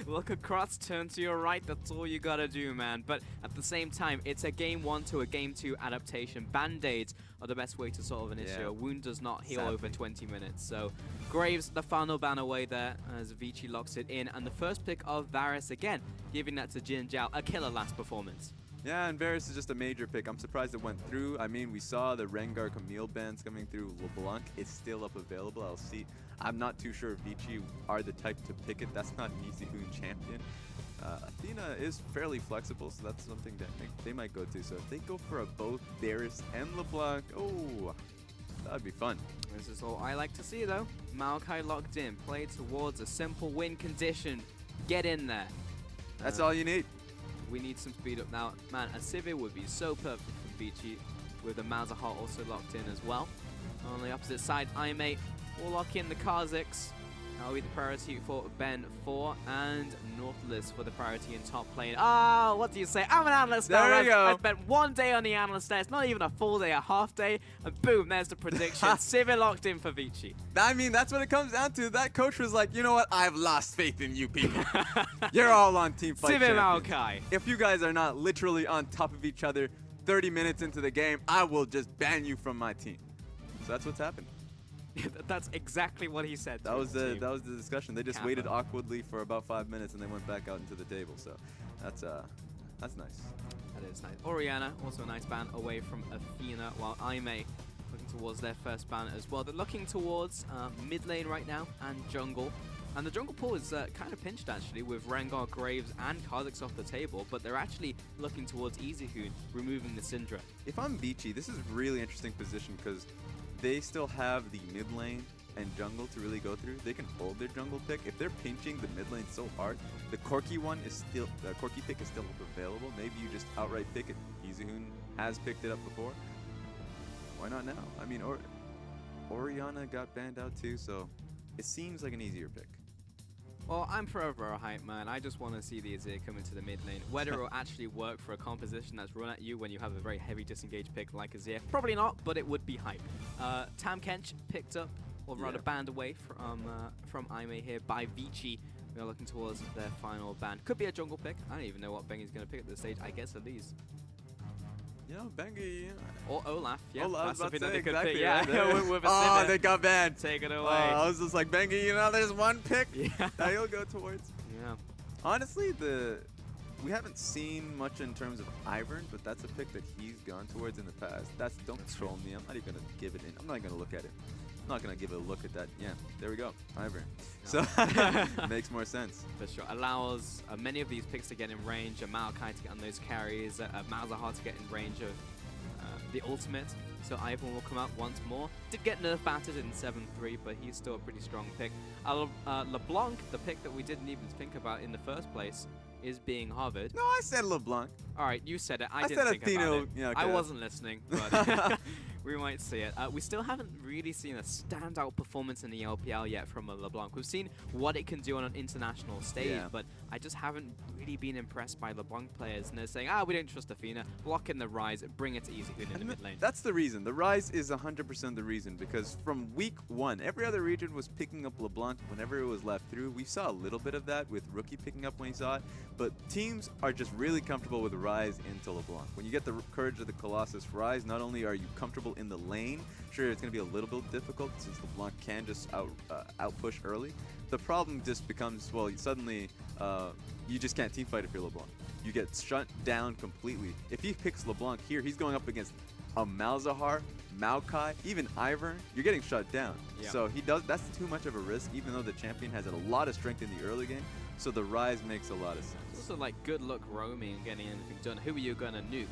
Look across, turn to your right, that's all you gotta do, man. But at the same time, it's a game 1 to a game 2 adaptation. Band-aids are the best way to solve an issue. A wound does not heal over 20 minutes. So Graves, the final ban away there as Vici locks it in. And the first pick of Varus again, giving that to Jin Zhao, a killer last performance. Yeah, and Varus is just a major pick. I'm surprised it went through. I mean, we saw the Rengar Camille bans coming through. LeBlanc is still up available. I'll see. I'm not too sure if Vici are the type to pick it. That's not an easy Hoon champion. Athena is fairly flexible, so that's something that they might go to. So if they go for a both Varus and LeBlanc, oh, that'd be fun. This is all I like to see, though. Maokai locked in, play towards a simple win condition. Get in there. That's all you need. We need some speed up now. Man, a Sivir would be so perfect for Vici, with the Malzahar also locked in as well. On the opposite side, Aimee will lock in the Kha'Zix. That'll be the priority for Ben 4, and Nautilus for the priority in top lane. Oh, what do you say? I'm an analyst now. There you go. I spent 1 day on the analyst there. It's not even a full day, a half day. And boom, there's the prediction. Sivir locked in for Vici. I mean, that's what it comes down to. That coach was like, you know what? I've lost faith in you people. You're all on team fight Sivir champions. Maokai. If you guys are not literally on top of each other 30 minutes into the game, I will just ban you from my team. So that's what's happened. That's exactly what he said. That was the discussion. They just Kappa. waited awkwardly for about 5 minutes and they went back out into the table. So that's nice. That is nice. Orianna, also a nice ban away from Athena, while Aimee looking towards their first ban as well. They're looking towards mid lane right now and jungle. And the jungle pool is kind of pinched, actually, with Rengar, Graves, and Kha'Zix off the table, but they're actually looking towards EasyHoon, removing the Syndra. If I'm Vici, this is a really interesting position because they still have the mid lane and jungle to really go through. They can hold their jungle pick. If they're pinching the mid lane so hard, the Corki pick is still available. Maybe you just outright pick it. EasyHoon has picked it up before. Why not now? I mean, Orianna got banned out too, so it seems like an easier pick. Well, I'm forever a hype man. I just want to see the Azir come into the mid lane. Whether it will actually work for a composition that's run at you when you have a very heavy disengaged pick like Azir, probably not, but it would be hype. Tam Kench picked up, or rather banned away from Aimee here by Vici. We are looking towards their final ban. Could be a jungle pick. I don't even know what Bengi's going to pick at this stage. I guess Elise. Yeah, Bengi. Or Olaf. Yeah, Olaf, that's something that they could exactly, pick. Yeah, right with a oh, Sivir. they got banned. Take it away. I was just like, Bengi, you know, there's one pick Yeah. that you'll go towards. Yeah. Honestly, we haven't seen much in terms of Ivern, but that's a pick that he's gone towards in the past. Don't troll me. I'm not even gonna give it in. I'm not gonna look at it. I'm not gonna give it a look at that. Yeah, there we go, Ivern. No. So makes more sense. For sure. Allows many of these picks to get in range, a Maokai to get on those carries, Malzahar to get in range of the ultimate. So Ivern will come out once more. Did get nerf battered in 7-3, but he's still a pretty strong pick. LeBlanc, the pick that we didn't even think about in the first place, is being hovered. No, I said LeBlanc. All right, you said it. I said didn't think Athena, about it. yeah, okay. I wasn't listening, but we might see it. We still haven't really seen a standout performance in the LPL yet from a LeBlanc. We've seen what it can do on an international stage, but I just haven't really been impressed by LeBlanc players. And they're saying, we don't trust Athena, block in the Rise, bring it to EasyHoon in the mid lane. That's the reason. The Rise is 100% the reason, because from week 1, every other region was picking up LeBlanc whenever it was left through. We saw a little bit of that with Rookie picking up when he saw it, but teams are just really comfortable with Rise into LeBlanc. When you get the Courage of the Colossus Rise, not only are you comfortable in the lane, sure, it's going to be a little bit difficult since LeBlanc can just out-push early. The problem just becomes, well, suddenly you just can't teamfight if you're LeBlanc. You get shut down completely. If he picks LeBlanc here, he's going up against a Malzahar, Maokai, even Ivern. You're getting shut down. Yeah. So that's too much of a risk, even though the champion has a lot of strength in the early game. So the Rise makes a lot of sense. It's also like good luck roaming and getting anything done. Who are you going to nuke?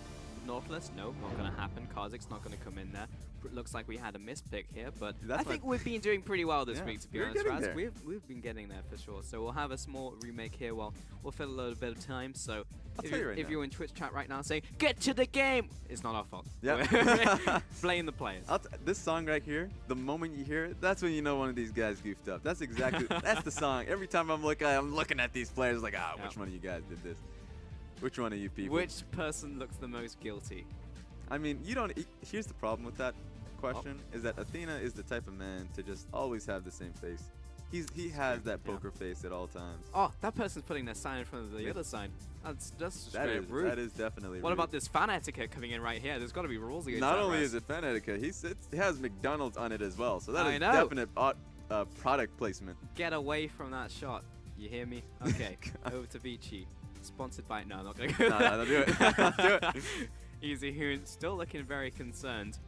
Nautilus? No, not going to happen. Kha'Zix not going to come in there. Looks like we had a mispick here, but I think we've been doing pretty well this week, to be honest, Raz. We've been getting there for sure. So we'll have a small remake here while we'll fill a little bit of time. So if you're in Twitch chat right now saying, get to the game, it's not our fault. Yeah. Blame the players. This song right here, the moment you hear it, that's when you know one of these guys goofed up. That's exactly, that's the song. Every time I'm looking at these players like, which one of you guys did this? Which one of you people? Which person looks the most guilty? I mean, here's the problem with that question, is that Athena is the type of man to just always have the same face. He has that poker face at all times. Oh, that person's putting their sign in front of the other sign. That's straight rude. That is definitely What rude. about this fan etiquette coming in right here? There's got to be rules against Not that, only Raz. is it fan etiquette, he has McDonald's on it as well. So that I is know. definite product placement. Get away from that shot. You hear me? Okay, over to Vici. Sponsored by... No, I'm not going to go No, there. no, do it. Do it. Easy Hoon still looking very concerned.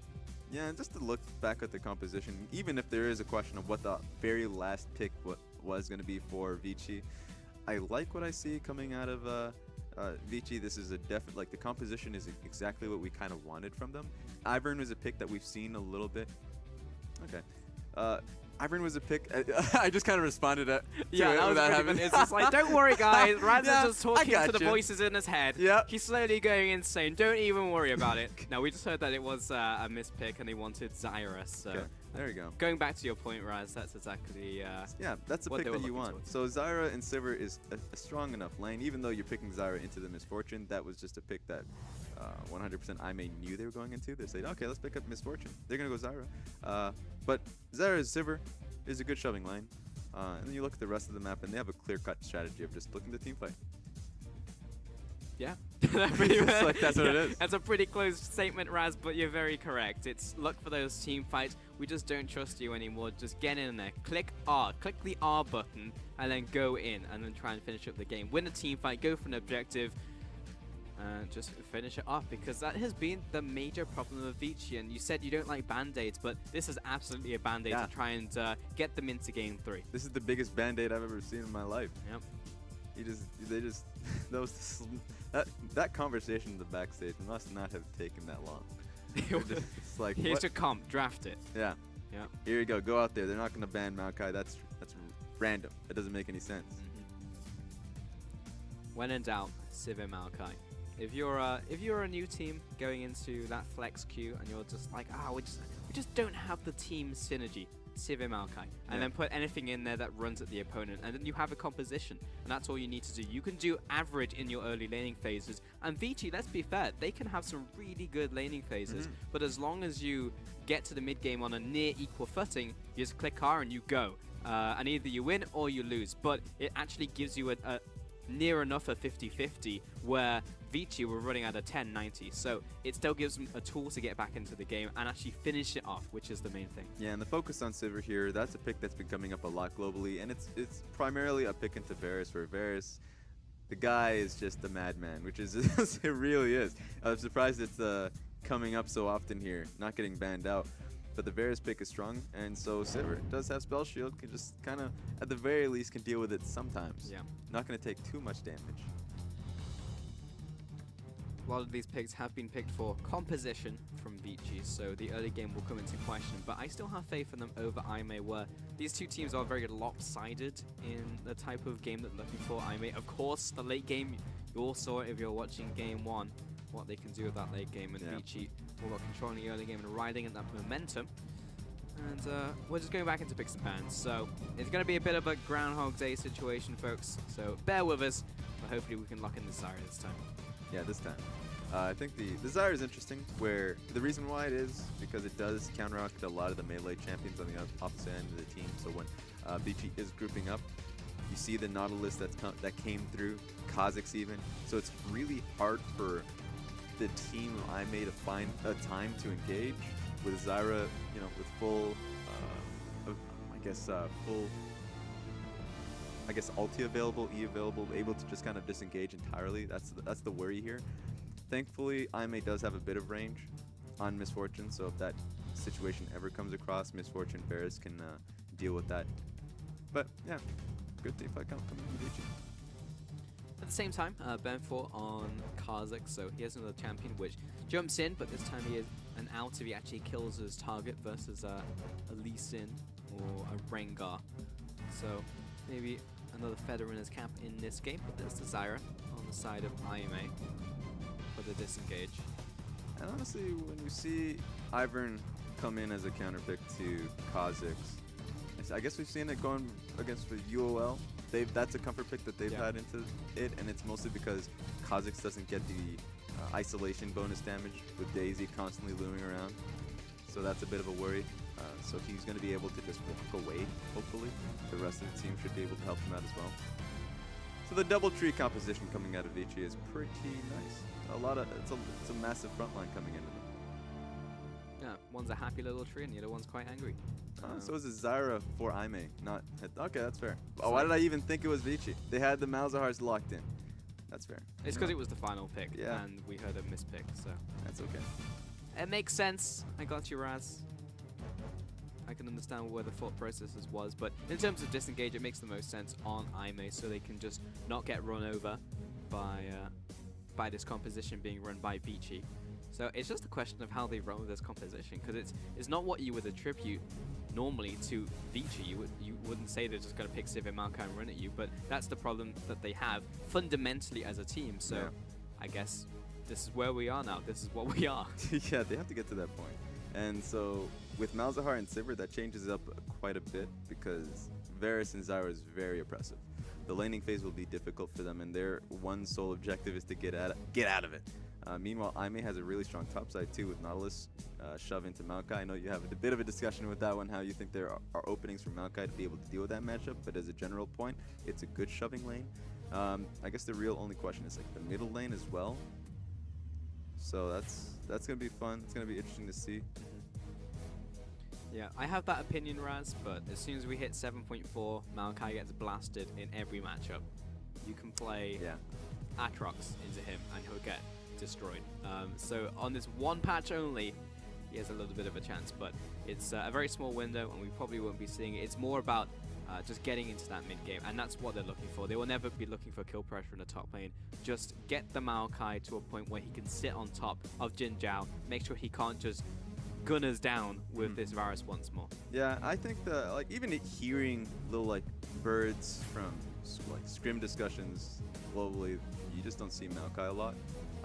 Yeah, and just to look back at the composition, even if there is a question of what the very last pick was going to be for Vici, I like what I see coming out of Vici. This is a definite, like, the composition is exactly what we kind of wanted from them. Ivern was a pick that we've seen a little bit. Okay. Ivern was a pick. I just kind of responded to Yeah, it that was without really having. funny. It's just like, don't worry, guys. Raz Yeah, is just talking I to the gotcha. voices in his head. Yep. He's slowly going insane. Don't even worry about it. No, we just heard that it was a mispick and they wanted Zyra. So Okay, there you go. going back to your point, Raz, that's exactly Yeah, that's the what pick they were that you looking want. towards. So Zyra and Sivir is a strong enough lane. Even though you're picking Zyra into the Misfortune, that was just a pick that 100% IMA knew they were going into. They said, okay, let's pick up Misfortune. They're going to go Zyra. But Zyra and Sivir is a good shoving lane. And then you look at the rest of the map, and they have a clear-cut strategy of just looking to team fight. Yeah. It's like, that's what it is. That's a pretty close statement, Raz, but you're very correct. It's look for those team fights. We just don't trust you anymore. Just get in there. Click R. Click the R button and then go in and then try and finish up the game. Win a team fight. Go for an objective. And just finish it off, because that has been the major problem of Vici. And you said you don't like band-aids, but this is absolutely a band-aid Yeah. to try and get them into game 3. This is the biggest band-aid I've ever seen in my life. Yep. That conversation in the backstage must not have taken that long. It's like, Here's what? your comp. Draft it. Yeah. Yeah. Here you go. Go out there. They're not going to ban Maokai. That's random. That doesn't make any sense. When in doubt, Sivir Maokai. If you're a new team going into that flex queue and you're just like, we just don't have the team synergy, Sivir Maokai, and then put anything in there that runs at the opponent, and then you have a composition, and that's all you need to do. You can do average in your early laning phases, and Vici, let's be fair, they can have some really good laning phases, but as long as you get to the mid game on a near equal footing, you just click R and you go, and either you win or you lose. But it actually gives you a near enough a 50-50 where Vici were running at a 10-90, so it still gives them a tool to get back into the game and actually finish it off, which is the main thing. Yeah, and the focus on Sivir here, that's a pick that's been coming up a lot globally, and it's primarily a pick into Varus, where Varus, the guy is just a madman, which is, it really is. I'm surprised it's coming up so often here, not getting banned out. But the Varus pick is strong, and so Sivir does have Spell Shield, can just kind of, at the very least, can deal with it sometimes. Yeah. Not going to take too much damage. A lot of these picks have been picked for composition from Vici, so the early game will come into question, but I still have faith in them over IMA, where these two teams are very lopsided in the type of game that they're looking for. IMA, of course, the late game, you all saw it if you're watching game 1, what they can do with that late game, and Vici all about controlling the early game and riding at that momentum. And we're just going back into picks and bans, so it's going to be a bit of a Groundhog Day situation, folks, so bear with us, but hopefully we can lock in the Zyra this time. Yeah, this time. I think the Zyra is interesting, where the reason why it is because it does counteract a lot of the melee champions on the opposite end of the team. So when Vici is grouping up, you see the Nautilus that came through, Kha'Zix even. So it's really hard for the team I made to find a time to engage with Zyra, with full, ulti available, E available, able to just kind of disengage entirely. That's the worry here. Thankfully, IMA does have a bit of range on Misfortune, so if that situation ever comes across, Misfortune Varus can deal with that. But yeah, good team fight coming from Vici. At the same time, Benfor on Kha'Zix, so he has another champion which jumps in, but this time he is an out if he actually kills his target versus a Lee Sin or a Rengar. So maybe another feather in his cap in this game, but there's the Zyra on the side of IMA for the disengage. And honestly, when you see Ivern come in as a counter pick to Kha'Zix, I guess we've seen it going against the UOL. That's a comfort pick that they've had into it, and it's mostly because Kha'Zix doesn't get the isolation bonus damage with Daisy constantly looming around. So that's a bit of a worry. So he's going to be able to just walk away, hopefully. The rest of the team should be able to help him out as well. So the double tree composition coming out of Vici is pretty nice. It's a massive front line coming into them. Yeah, one's a happy little tree and the other one's quite angry. So is a Zyra for Aime, not okay, that's fair. Oh, why did I even think it was Vici? They had the Malzahars locked in. That's fair. It's because it was the final pick, Yeah. and we heard a mispick, so That's okay. it makes sense. I got you, Raz. I can understand where the thought processes was, but in terms of disengage, it makes the most sense on Aime, so they can just not get run over by this composition being run by Vici. So it's just a question of how they run with this composition, because it's not what you would attribute normally to Vici. You wouldn't say they're just going to pick Civ and Maokai and run at you, but that's the problem that they have fundamentally as a team. So Yeah. I guess this is where we are now. This is what we are. Yeah, they have to get to that point. And so with Malzahar and Sivir, that changes up quite a bit because Varus and Zyra is very oppressive. The laning phase will be difficult for them, and their one sole objective is to get out of it. Meanwhile, Aime has a really strong top side too with Nautilus shove into Maokai. I know you have a bit of a discussion with that one, how you think there are openings for Maokai to be able to deal with that matchup, but as a general point, it's a good shoving lane. I guess the real only question is like the middle lane as well. So that's gonna be fun. It's gonna be interesting to see. Yeah, I have that opinion, Raz, but as soon as we hit 7.4, Maokai gets blasted in every matchup. You can play Atrox into him and he'll get destroyed. So on this one patch only, he has a little bit of a chance, but it's a very small window and we probably won't be seeing it. It's more about just getting into that mid game, and that's what they're looking for. They will never be looking for kill pressure in the top lane. Just get the Maokai to a point where he can sit on top of Jin Zhao, make sure he can't just gun us down with this Varus once more. Yeah, I think like even hearing little like birds from like scrim discussions globally, you just don't see Maokai a lot.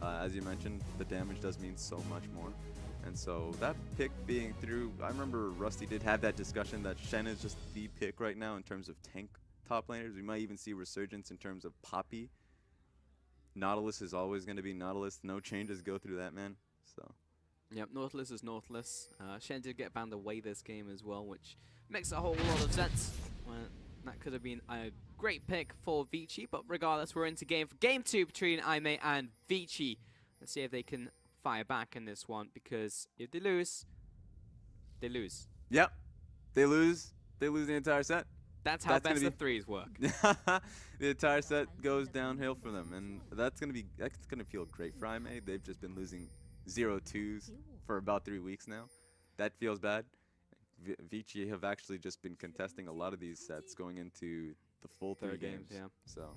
As you mentioned, the damage does mean so much more. And so that pick being through, I remember Rusty did have that discussion that Shen is just the pick right now in terms of tank top laners. We might even see resurgence in terms of Poppy. Nautilus is always going to be Nautilus. No changes go through that, man. So. Yep, Nautilus is Nautilus. Shen did get banned away this game as well, which makes a whole lot of sense. That could have been a great pick for Vici, but regardless, we're into game 2 between Aime and Vici. Let's see if they can fire back in this one, because if they lose, they lose. Yep, they lose. They lose the entire set. That's how best of threes work. The entire set goes downhill for them, and that's gonna feel great for Aime. They've just been losing 0-2s for about 3 weeks now. That feels bad. Vici have actually just been contesting a lot of these sets going into the full 3 games. Yeah. So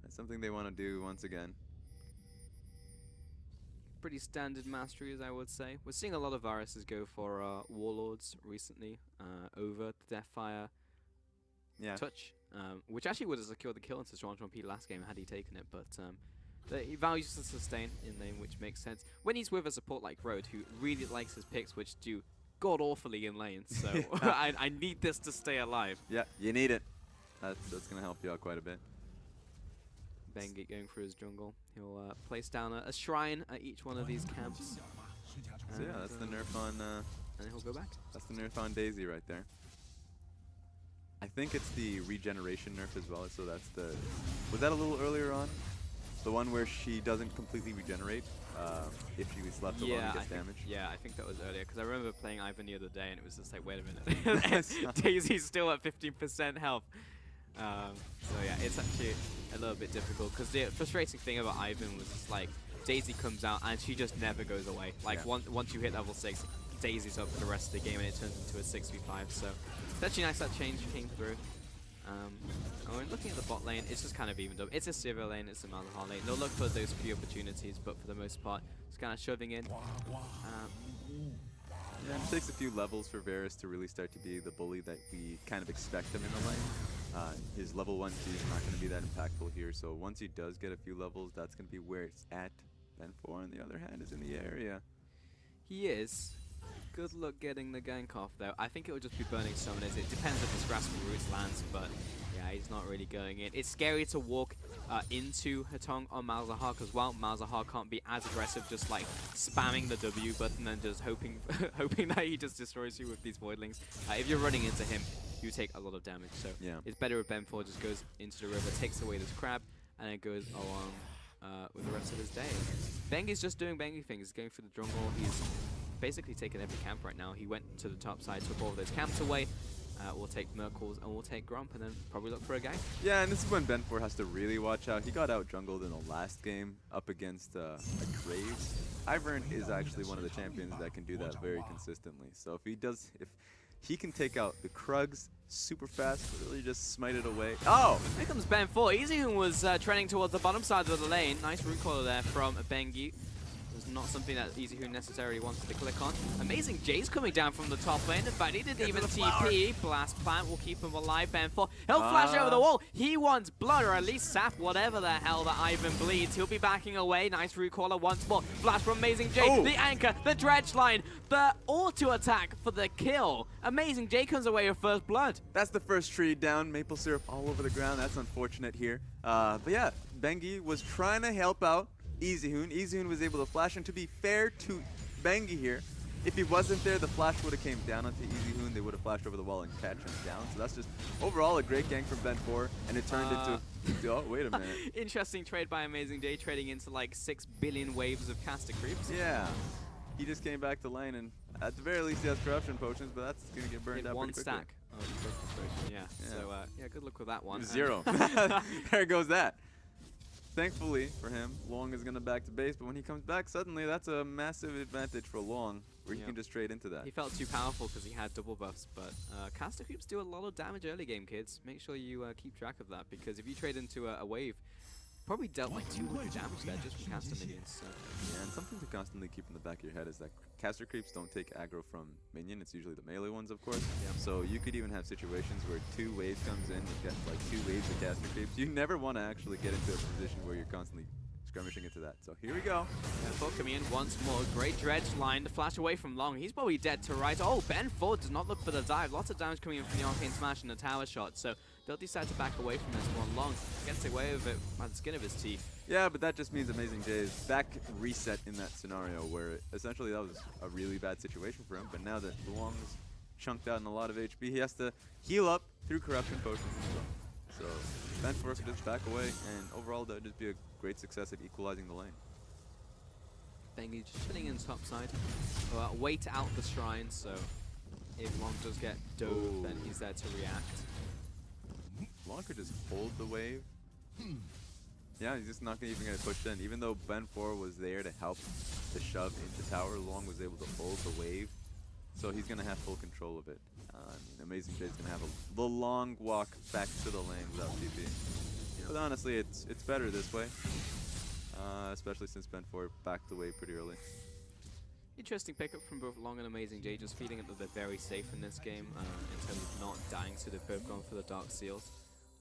that's something they want to do once again. Pretty standard masteries, I would say. We're seeing a lot of Varuses go for Warlords recently over the Deathfire touch, which actually would have secured the kill into P last game had he taken it, but he values to sustain in lane, which makes sense. When he's with a support like Road, who really likes his picks, which do god-awfully in lane, so I need this to stay alive. Yeah, you need it. That's going to help you out quite a bit. Bengit going through his jungle. He'll place down a shrine at each one of these camps. So yeah, that's the nerf on... and he'll go back. That's the nerf on Daisy right there. I think it's the regeneration nerf as well, so that's the... Was that a little earlier on? The one where she doesn't completely regenerate if she gets left alone and gets damage? Yeah, I think that was earlier, because I remember playing Ivan the other day and it was just like, wait a minute. Daisy's still at 15% health. So yeah, it's actually a little bit difficult, because the frustrating thing about Ivan was just like, Daisy comes out and she just never goes away. Like once you hit level 6, Daisy's up for the rest of the game and it turns into a 6v5. So it's actually nice that change came through. And looking at the bot lane, it's just kind of evened up. It's a Sivir lane, it's a Malzahar lane. They'll look for those few opportunities, but for the most part, it's kind of shoving in. Yeah, it takes a few levels for Varus to really start to be the bully that we kind of expect him in the lane. His level 1 G is not going to be that impactful here, so once he does get a few levels, that's going to be where it's at. Ben 4, on the other hand, is in the area. He is. Good luck getting the gank off, though. I think it would just be burning summoners. It depends if this Grasp of Roots lands, but yeah, he's not really going in. It's scary to walk into Hatong on Malzahar as well. Malzahar can't be as aggressive, just like spamming the W button and just hoping hoping that he just destroys you with these Voidlings. If you're running into him, you take a lot of damage. So yeah, it's better if Ben4 just goes into the river, takes away this crab, and then goes along with the rest of his day. Bengi's just doing Bengi things. He's going for the jungle. He's basically taken every camp right now. He went to the top side, took all of those camps away. We'll take Merkles and we'll take Gromp and then probably look for a gank. Yeah, and this is when Ben4 has to really watch out. He got out jungled in the last game up against a Graves. Ivern is actually one of the champions that can do that very consistently. So if he can take out the Krugs super fast, really just smite it away. Oh! Here comes Ben4. Easyhoon was trending towards the bottom side of the lane. Nice root caller there from Bengi. Not something that Easyhoon necessarily wanted to click on. Amazing J's coming down from the top lane. In fact, he didn't even TP. Blast Plant will keep him alive. Ben4, he'll flash over the wall. He wants blood, or at least sap, whatever the hell that Ivan bleeds. He'll be backing away. Nice root caller once more. Flash from Amazing J. Oh. The anchor, the dredge line, the auto attack for the kill. Amazing J comes away with first blood. That's the first tree down. Maple syrup all over the ground. That's unfortunate here. But yeah, Bengi was trying to help out Easyhoon. Easyhoon was able to flash, and to be fair to Bengi here, if he wasn't there, the flash would have came down onto Easyhoon. They would have flashed over the wall and catch him down. So that's just overall a great gank from Ben4, and it turned into oh, wait a minute. Interesting trade by Amazing J, trading into like 6 billion waves of caster creeps. Yeah. He just came back to lane, and at the very least he has corruption potions, but that's going to get burned out one pretty quickly. stack. Oh, yeah. So yeah, good luck with that one. 0. There goes that. Thankfully for him, Long is going to back to base, but when he comes back, suddenly that's a massive advantage for Long, where he can just trade into that. He felt too powerful because he had double buffs, but caster creeps do a lot of damage early game, kids. Make sure you keep track of that, because if you trade into a wave, probably dealt like 200 damage there just from caster minions. So. Yeah, and something to constantly keep in the back of your head is that caster creeps don't take aggro from minion. It's usually the melee ones, of course. Yeah. So you could even have situations where 2 waves comes in, you get like 2 waves of caster creeps. You never want to actually get into a position where you're constantly skirmishing into that. So here we go. Ben4 coming in once more. Great dredge line to flash away from Long. He's probably dead to right. Oh, Ben4 does not look for the dive. Lots of damage coming in from the arcane smash and the tower shot. So they'll decide to back away from this one. Long gets away with it by the skin of his teeth. Yeah, but that just means Amazing J is back reset in that scenario where essentially that was a really bad situation for him. But now that Long is chunked out in a lot of HP, he has to heal up through corruption potions. So Ben4 could just back away, and overall that would just be a great success at equalizing the lane. Bengi just chilling in top side. Wait out the shrine, so if Long does get dove, then he's there to react. Long could just hold the wave. Yeah, he's just not even going to push in. Even though Ben4 was there to help the shove into tower, Long was able to hold the wave. So he's going to have full control of it. I mean, Amazing J's going to have the long walk back to the lane without TP. Yeah. But honestly, it's better this way. Especially since Ben4 backed away pretty early. Interesting pickup from both Long and Amazing J, just feeling that they're very safe in this game in terms of not dying, so they've both gone for the Dark Seals.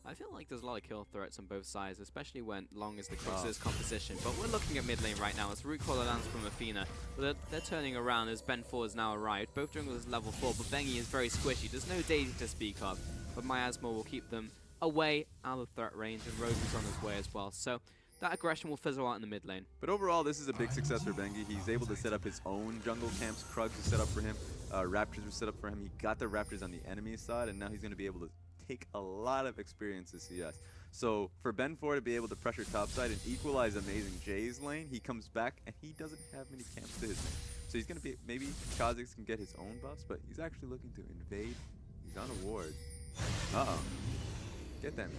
I feel like there's a lot of kill threats on both sides, especially when Long is the crux of this composition. But we're looking at mid lane right now. It's root caller lands from Athena, but they're turning around as Ben4 has now arrived. Both junglers level 4, but Bengi is very squishy. There's no Daisy to speak of, but Miasma will keep them away out of threat range, and Rose is on his way as well. So that aggression will fizzle out in the mid lane. But overall, this is a big success for Bengi. He's able to set up his own jungle camps. Krugs are set up for him. Raptors were set up for him. He got the Raptors on the enemy side, and now he's going to be able to take a lot of experience as CS. So for Ben4 to be able to pressure topside and equalize Amazing J's lane, he comes back and he doesn't have many camps to his name. So he's going to be, maybe Kha'Zix can get his own buffs, but he's actually looking to invade. He's on a ward. Uh-oh. Get that man.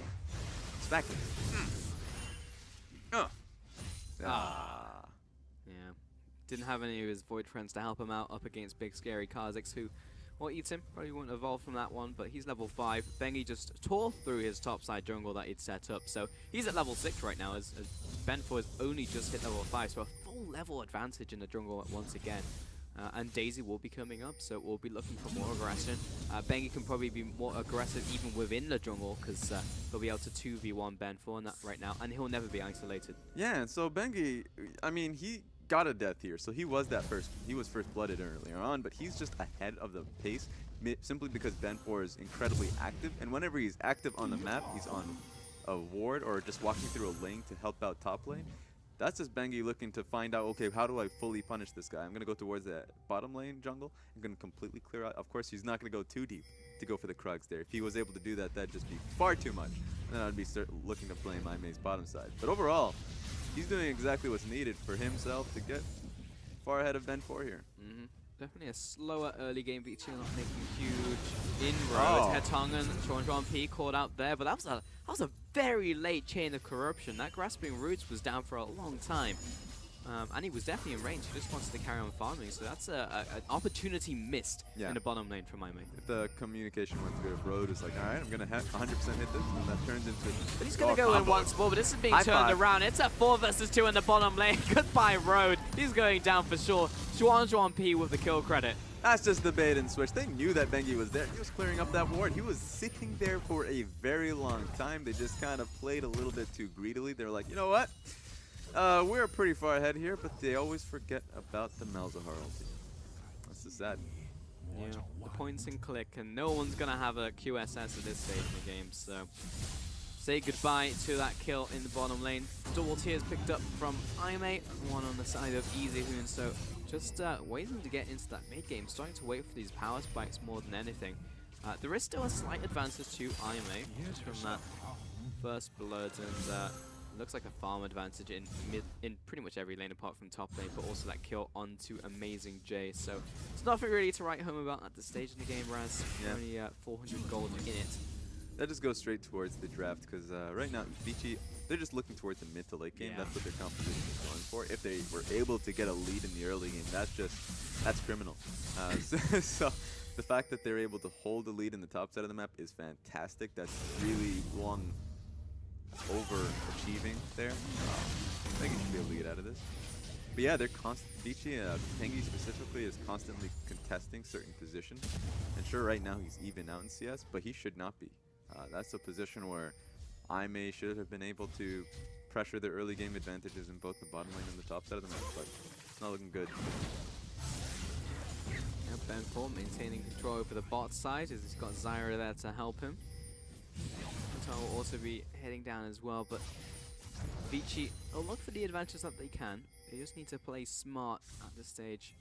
Smack him. Yeah. Didn't have any of his Void friends to help him out up against big scary Kha'Zix, who or eats him. Probably won't evolve from that one, but he's level 5. Bengi just tore through his topside jungle that he'd set up, so he's at level 6 right now, as Ben4 has only just hit level 5, so a full level advantage in the jungle once again. And Daisy will be coming up, so we'll be looking for more aggression. Bengi can probably be more aggressive even within the jungle, because he'll be able to 2v1 Ben4 in that right now, and he'll never be isolated. Yeah, so Bengi, I mean, he got a death here, so he was first blooded earlier on, but he's just ahead of the pace simply because Ben4 is incredibly active, and whenever he's active on the map, he's on a ward or just walking through a lane to help out top lane. That's just Bengi looking to find out, okay, how do I fully punish this guy? I'm going to go towards the bottom lane jungle. I'm going to completely clear out. Of course, he's not going to go too deep to go for the Krugs there. If he was able to do that, that'd just be far too much. And then I'd be looking to blame IMA's bottom side. But overall, he's doing exactly what's needed for himself to get far ahead of Ben4 here. Definitely a slower early game VT, not making huge inroads. Hetongan, Sean P called out there, but that was a very late chain of corruption. That Grasping Roots was down for a long time. And he was definitely in range. He just wants to carry on farming. So that's an opportunity missed in the bottom lane from IMA. If the communication went through, if Road is like, all right, I'm going to 100% hit this, and that turns into... But he's going to go in once more, but this is being turned around. It's a 4 versus 2 in the bottom lane. Goodbye, Road. He's going down for sure. Juan P with the kill credit. That's just the bait and switch. They knew that Bengi was there. He was clearing up that ward. He was sitting there for a very long time. They just kind of played a little bit too greedily. They were like, you know what? We're pretty far ahead here, but they always forget about the Malzahar ulti. That's just sad. Yeah, the points and click, and no one's going to have a QSS at this stage in the game, so say goodbye to that kill in the bottom lane. Double tiers picked up from IMA, one on the side of EasyHoon, so just waiting to get into that mid game, starting to wait for these power spikes more than anything. There is still a slight advantage to IMA from that first blood, and looks like a farm advantage in pretty much every lane apart from top lane, but also that kill onto Amazing J. So it's nothing really to write home about at this stage in the game, Raz. Only 400 gold in it. That just goes straight towards the draft, because right now, Vici, they're just looking towards the mid to late game. That's what their composition is going for. If they were able to get a lead in the early game, that's criminal. So the fact that they're able to hold the lead in the top side of the map is fantastic. That's really long overachieving there. I think he should be able to get out of this. But yeah, they're Vici, Pengi specifically, is constantly contesting certain positions. And sure, right now he's even out in CS, but he should not be. That's a position where IMA should have been able to pressure their early game advantages in both the bottom lane and the top side of the map, but it's not looking good. Ben4 maintaining control over the bot side as he's got Zyra there to help him. Will also be heading down as well, but Vici will look for the advantages that they can. They just need to play smart at this stage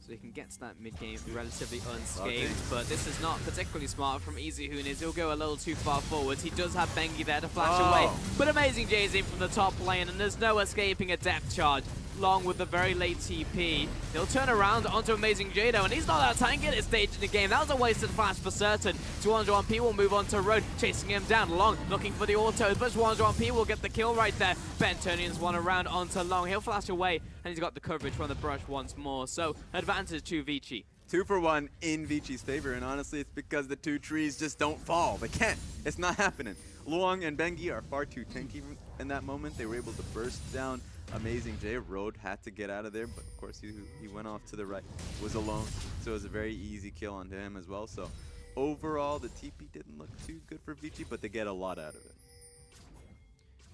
so they can get to that mid game relatively unscathed. But this is not particularly smart from EasyHoon, as he'll go a little too far forwards. He does have Bengi there to flash away, but Amazing J's in from the top lane, and there's no escaping a depth charge. Long with the very late TP. He'll turn around onto Amazing J though, and he's not that tanky at this stage in the game. That was a wasted flash for certain. 201p will move on to Road, chasing him down. Long looking for the autos, but 201p will get the kill right there. Bentonian's one around onto Long. He'll flash away, and he's got the coverage from the brush once more. So advantage to Vici. 2 for 1 in Vici's favor, and honestly, it's because the two trees just don't fall. They can't. It's not happening. Luong and Bengi are far too tanky in that moment. They were able to burst down Amazing J. Road had to get out of there, but of course he went off to the right, was alone, so it was a very easy kill onto him as well. So overall, the TP didn't look too good for Vici, but they get a lot out of it.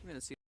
We're gonna see